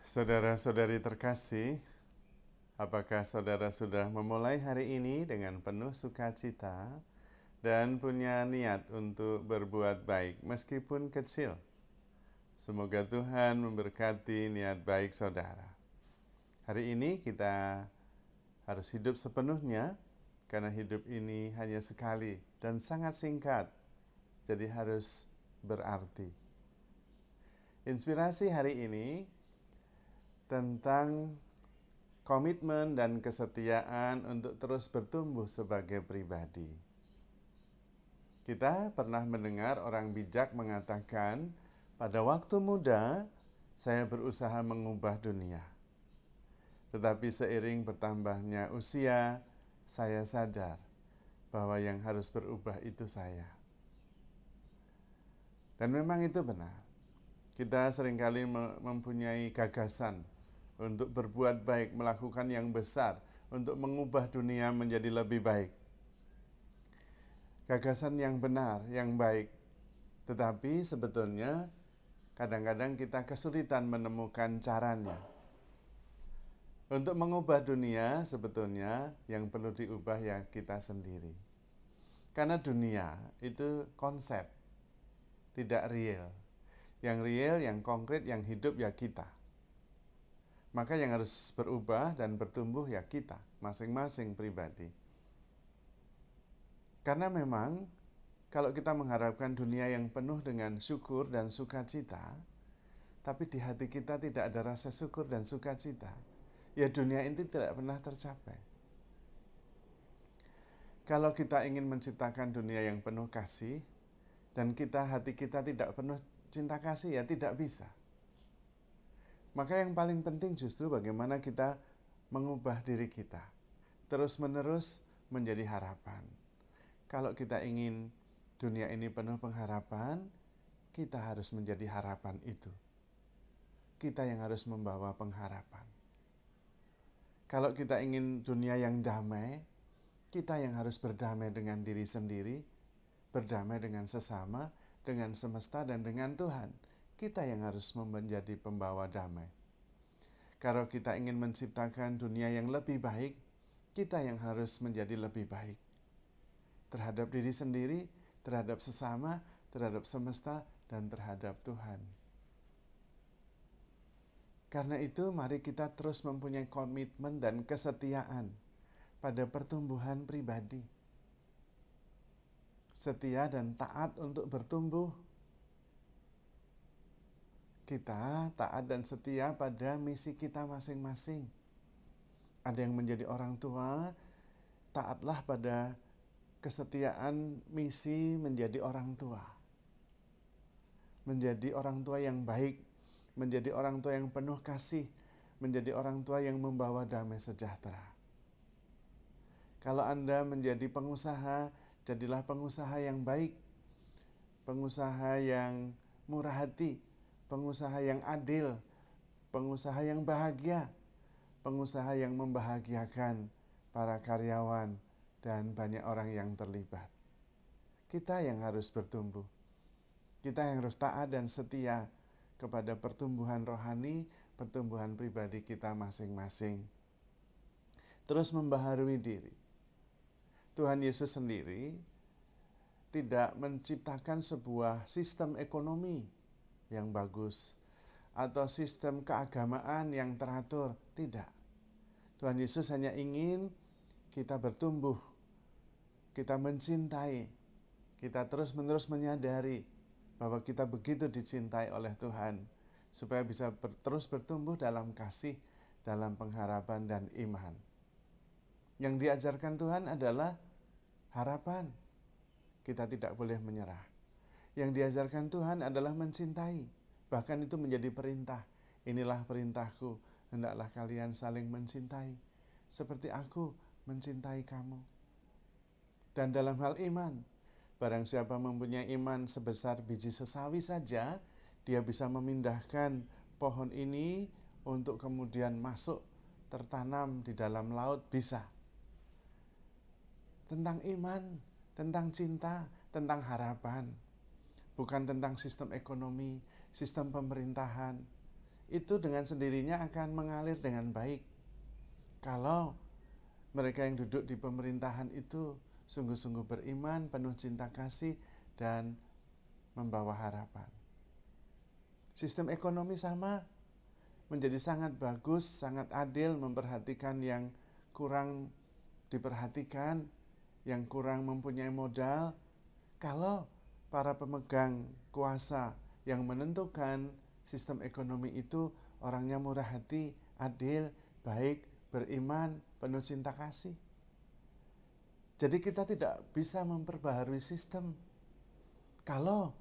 Saudara-saudari terkasih, apakah saudara sudah memulai hari ini dengan penuh sukacita dan punya niat untuk berbuat baik meskipun kecil? Semoga Tuhan memberkati niat baik saudara. Hari ini kita harus hidup sepenuhnya karena hidup ini hanya sekali dan sangat singkat, jadi harus berarti. Inspirasi hari ini tentang komitmen dan kesetiaan untuk terus bertumbuh sebagai pribadi. Kita pernah mendengar orang bijak mengatakan, pada waktu muda saya berusaha mengubah dunia. Tetapi seiring bertambahnya usia, saya sadar bahwa yang harus berubah itu saya. Dan memang itu benar. Kita seringkali mempunyai gagasan untuk berbuat baik, melakukan yang besar, untuk mengubah dunia menjadi lebih baik. Gagasan yang benar, yang baik. Tetapi sebetulnya kadang-kadang kita kesulitan menemukan caranya. Untuk mengubah dunia sebetulnya yang perlu diubah ya kita sendiri. Karena dunia itu konsep, tidak real. Yang real, yang konkret, yang hidup ya kita. Maka yang harus berubah dan bertumbuh ya kita, masing-masing pribadi. Karena memang kalau kita mengharapkan dunia yang penuh dengan syukur dan sukacita, tapi di hati kita tidak ada rasa syukur dan sukacita, ya dunia ini tidak pernah tercapai. Kalau kita ingin menciptakan dunia yang penuh kasih, dan hati kita tidak penuh cinta kasih, ya tidak bisa. Maka yang paling penting justru bagaimana kita mengubah diri kita, terus-menerus menjadi harapan. Kalau kita ingin dunia ini penuh pengharapan, kita harus menjadi harapan itu. Kita yang harus membawa pengharapan. Kalau kita ingin dunia yang damai, kita yang harus berdamai dengan diri sendiri, berdamai dengan sesama, dengan semesta, dan dengan Tuhan. Kita yang harus menjadi pembawa damai. Kalau kita ingin menciptakan dunia yang lebih baik, kita yang harus menjadi lebih baik. Terhadap diri sendiri, terhadap sesama, terhadap semesta, dan terhadap Tuhan. Karena itu mari kita terus mempunyai komitmen dan kesetiaan pada pertumbuhan pribadi. Setia dan taat untuk bertumbuh. Kita taat dan setia pada misi kita masing-masing. Ada yang menjadi orang tua, taatlah pada kesetiaan misi menjadi orang tua. Menjadi orang tua yang baik, menjadi orang tua yang penuh kasih, menjadi orang tua yang membawa damai sejahtera. Kalau Anda menjadi pengusaha, jadilah pengusaha yang baik, pengusaha yang murah hati, pengusaha yang adil, pengusaha yang bahagia, pengusaha yang membahagiakan para karyawan dan banyak orang yang terlibat. Kita yang harus bertumbuh. Kita yang harus taat dan setia kepada pertumbuhan rohani, pertumbuhan pribadi kita masing-masing. Terus membaharui diri. Tuhan Yesus sendiri tidak menciptakan sebuah sistem ekonomi yang bagus atau sistem keagamaan yang teratur. Tidak. Tuhan Yesus hanya ingin kita bertumbuh, kita mencintai, kita terus-menerus menyadari bahwa kita begitu dicintai oleh Tuhan, supaya bisa terus bertumbuh dalam kasih, dalam pengharapan dan iman. Yang diajarkan Tuhan adalah harapan. Kita tidak boleh menyerah. Yang diajarkan Tuhan adalah mencintai. Bahkan itu menjadi perintah. Inilah perintahku, hendaklah kalian saling mencintai, seperti aku mencintai kamu. Dan dalam hal iman, barang siapa mempunyai iman sebesar biji sesawi saja, dia bisa memindahkan pohon ini untuk kemudian masuk tertanam di dalam laut, bisa. Tentang iman, tentang cinta, tentang harapan. Bukan tentang sistem ekonomi, sistem pemerintahan. itu dengan sendirinya akan mengalir dengan baik. Kalau mereka yang duduk di pemerintahan itu sungguh-sungguh beriman, penuh cinta kasih, dan membawa harapan. Sistem ekonomi sama, menjadi sangat bagus, sangat adil, memperhatikan yang kurang diperhatikan, yang kurang mempunyai modal. Kalau para pemegang kuasa yang menentukan sistem ekonomi itu orangnya murah hati, adil, baik, beriman, penuh cinta kasih. Jadi kita tidak bisa memperbaharui sistem kalau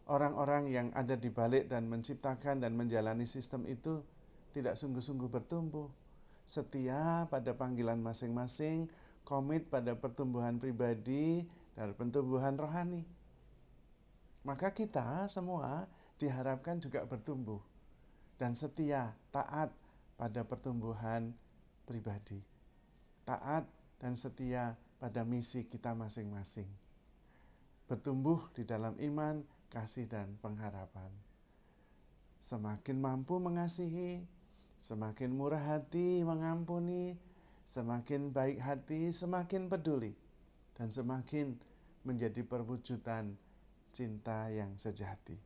orang-orang yang ada di balik dan menciptakan dan menjalani sistem itu tidak sungguh-sungguh bertumbuh, setia pada panggilan masing-masing, komit pada pertumbuhan pribadi dan pertumbuhan rohani. Maka kita semua diharapkan juga bertumbuh dan setia, taat pada pertumbuhan pribadi. Taat dan setia pada misi kita masing-masing. Bertumbuh di dalam iman, kasih, dan pengharapan. Semakin mampu mengasihi, semakin murah hati mengampuni, semakin baik hati, semakin peduli, dan semakin menjadi perwujudan cinta yang sejati.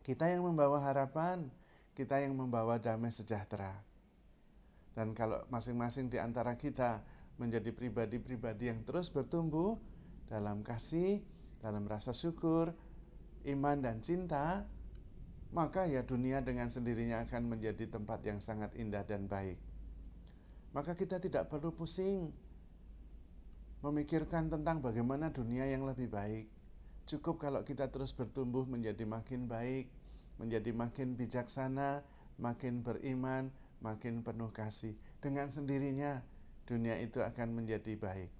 Kita yang membawa harapan, kita yang membawa damai sejahtera. Dan kalau masing-masing di antara kita menjadi pribadi-pribadi yang terus bertumbuh dalam kasih, dalam rasa syukur, iman dan cinta, maka ya dunia dengan sendirinya akan menjadi tempat yang sangat indah dan baik. Maka kita tidak perlu pusing memikirkan tentang bagaimana dunia yang lebih baik. Cukup kalau kita terus bertumbuh menjadi makin baik, menjadi makin bijaksana, makin beriman, makin penuh kasih. Dengan sendirinya dunia itu akan menjadi baik.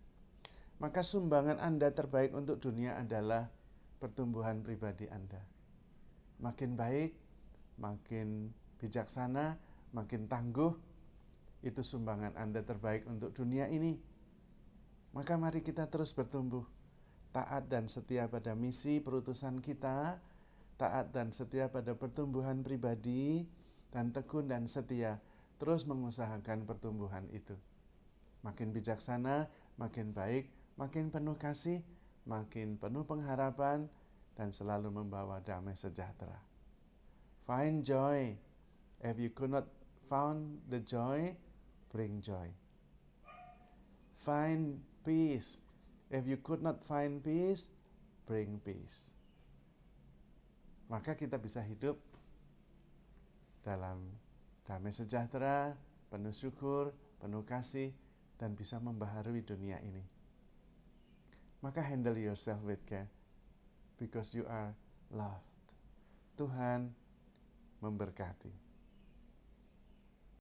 Maka sumbangan Anda terbaik untuk dunia adalah pertumbuhan pribadi Anda. Makin baik, makin bijaksana, makin tangguh, itu sumbangan Anda terbaik untuk dunia ini. Maka mari kita terus bertumbuh, taat dan setia pada misi perutusan kita, taat dan setia pada pertumbuhan pribadi, dan tekun dan setia terus mengusahakan pertumbuhan itu. Makin bijaksana, makin baik, makin penuh kasih, makin penuh pengharapan, dan selalu membawa damai sejahtera. Find joy. If you could not found the joy, bring joy. Find peace. If you could not find peace, bring peace. Maka kita bisa hidup dalam damai sejahtera, penuh syukur, penuh kasih, dan bisa membaharui dunia ini. Maka handle yourself with care, because you are loved. Tuhan memberkati.